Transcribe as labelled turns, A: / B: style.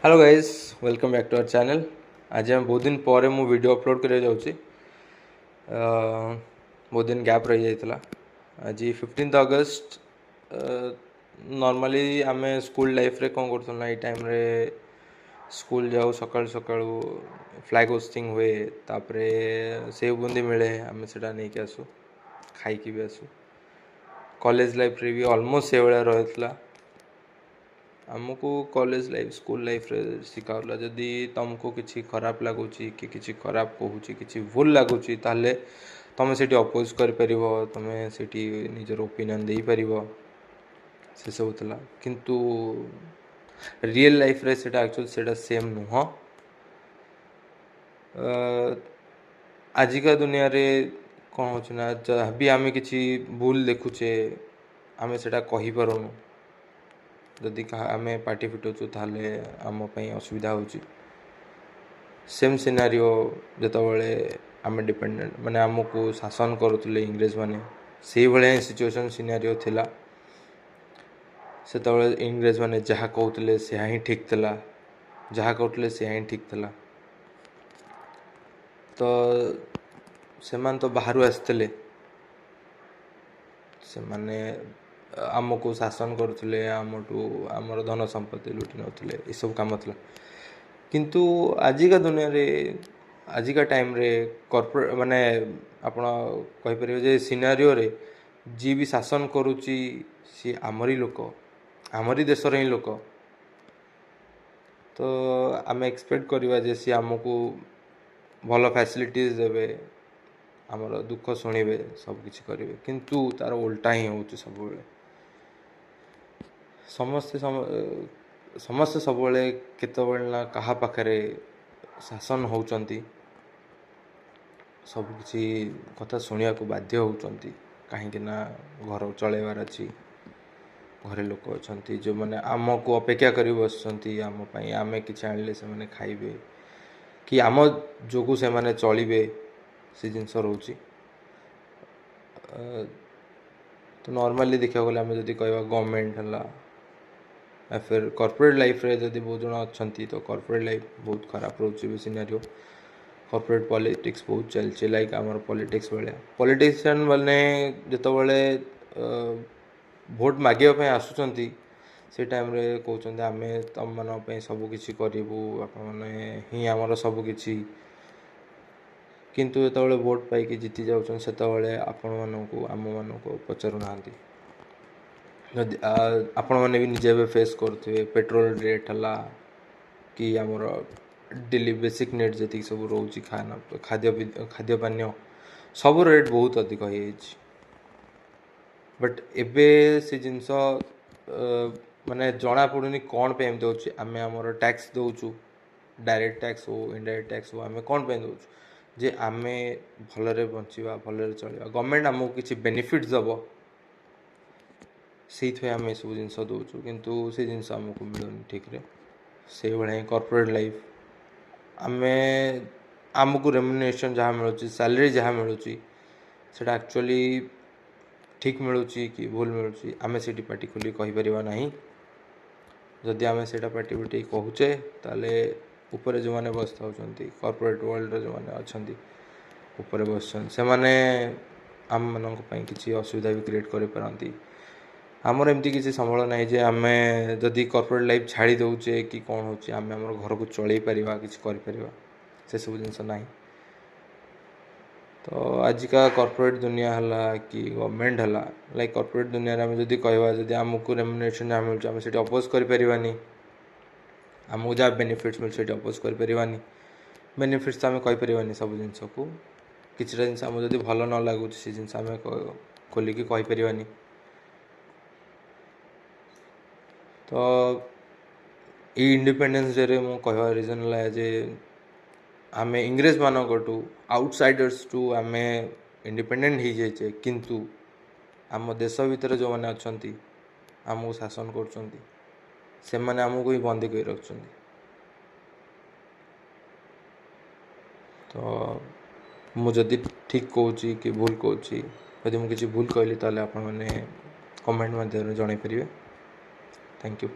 A: Hello guys, welcome back to our channel. आज हम बहुत दिन पर मु वीडियो अपलोड कर बहुत दिन गैप रही जाइए। आज 15 अगस्त। नॉर्मली आम स्कूल लाइफ रे कौन करना ये टाइम रे स्कूल जाऊ सकाळु सकाळु फ्लैग होस्टिंग हुए तापरे सेव बुंदी मिले आम से नहीं कि आसू खाई भी आसू। कॉलेज लाइफ रे भी ऑलमोस्ट से भाया रही आमको कॉलेज लाइफ स्कूल लाइफ रे शिखाऊला जदि तुमको किसी खराब लगुच कि किसी खराब कहूँ कि भूल लगुच ताले तुम से अपोज कर तुम से निजर ओपिनियन दे पार से सब थला किंतु रियल लाइफ रे सेटा एक्चुअली सेटा सेम नुह। आजिका दुनिया रे कौन हो जहाँ भी आम कि भूल देखुचे आम से कही पारुनु। जदि आम पार्टी फिटाऊँ ताले आमपाई असुविधा हो सेम सिनारियो जितेबाला आम डिपेंडेंट माने आमको शासन करुले इंग्रेज माने से भाया सिचुएशन सिनारियो थिला। से इंग्रेज माने जहाँ कहते से ही ठीक थिला, जहाँ कहते से ही ठीक थिला। तो से मान तो बाहर आसते से माने आमको शासन करुले आमठू आमर धन संपत्ति लुटि नौले ये सब कम था। किंतु आजिका दुनिया रे आजिका टाइम रे कॉर्पोरेट माने आपण कहीपर जे सिनारियो रे जी भी शासन करुच्ची सी आमरी लोक आमरी देशर ही लोक। तो आम एक्सपेक्ट करवा जे सी आमको भल फैसिलिटीज देवे आमर दुख शुणे सबकि करेंगे किंतु तार उल्टा ही हो सब समस्ते समस्ते सब केतबेला कहा पाखरे शासन होउचंती सबकि कथा शुणा को बाध्य होउचंती कहीं घर चलैबार अच्छी घरे लोक अच्छा जो मैंने आम को अपेक्षा कर बसुँच आमपाई आम कि आणले से मैंने खाइबे कि आम जो से मैंने चलिबे से जिनस रोचे। तो नॉर्मली देखा गले आम जब कह गवर्नमेंट है फिर कॉर्पोरेट लाइफ रे जब बहुत जन अच्छा तो कॉर्पोरेट लाइफ बहुत खराब रोचे सिनारियो। कॉर्पोरेट पॉलिटिक्स बहुत चलचे लाइक आमर पॉलिटिक्स भाया पॉलिटिशियन मैंने जितेबाला भोट मागे आसुँच से टाइम रे कहते आम तुम मान सबकि करूँ आपने ही आमर सबकि किंतु जो भोट पाई जीति जाऊँ से आपण मानू आम मानक पचारू ना आपण मैंने भी निजे फेस करुवे पेट्रोल रेट है कि आमर डेली बेसिक नीड जी सब रोच खाना खाद्य खाद्य पानीय सब रेट बहुत अधिक हो बट एबे से जिनस माने जना पड़ूनी कौन पे एमती होची आमे आमर टैक्स दउचु डायरेक्ट टैक्स हो इनडायरेक्ट टैक्स हो आमे कौन पे दउचु जे आमे भलरे बंचिबा भलरे चलिबा गवर्नमेंट आमको किसी बेनिफिट्स दबो से आम सब जिनस दउचु किंतु से जिनस आमको मिलुनी ठीक रे से भाया कॉर्पोरेट लाइफ आमे आमको रेम्युनरेशन जहाँ मिलूँ सैलरी जहाँ मिलूँ से एक्चुअली ठीक मिलूँ कि भूल मिलूँ आम से पार्टी खोली कहीपर ना। जदि आम से पार्टी पिटी कहूचे ताले ऊपर जो मैंने बस था कॉर्पोरेट वर्ल्ड जो मैंने अच्छा ऊपर बस से मैंने आम मान किसी असुविधा भी क्रिएट कर आमर एमती किसी संबल ना जे आम जदि कॉर्पोरेट लाइफ छाड़ी दौचे कि कौन हो आम आम घर को चल पार कि से सब जिनस ना। तो आजिका कॉर्पोरेट दुनिया है कि गवर्नमेंट है लाइक कॉर्पोरेट दुनिया में जब कहवा जब आमको रेम्युनरेशन जहाँ मिलूँ आम से अपोज कर आमको जहाँ बेनिफिट्स मिलूँ अपोज कर बेनिफिट्स तो आम कहीपर सब जिनस को किसी जिन आम जब भल न लगुच से जिन आम खोलिकी कहीपर। तो ये इंडिपेंडेंस डे रे मु कहवा रीजन है जे आम इंग्रेज मानकटू आउटसाइडर्स टू आम इंडिपेंडेंट हो जाइए किंतु आम देश भितर जो मैंने अच्छा आमको शासन कर आमको ही बंदी कर रख। तो मुझे ठीक कहूँ कि भूल कहूँ यदि मुझे भूल कहली ताले आपण मैंने कमेंट माध्यम जन पारे। Thank you.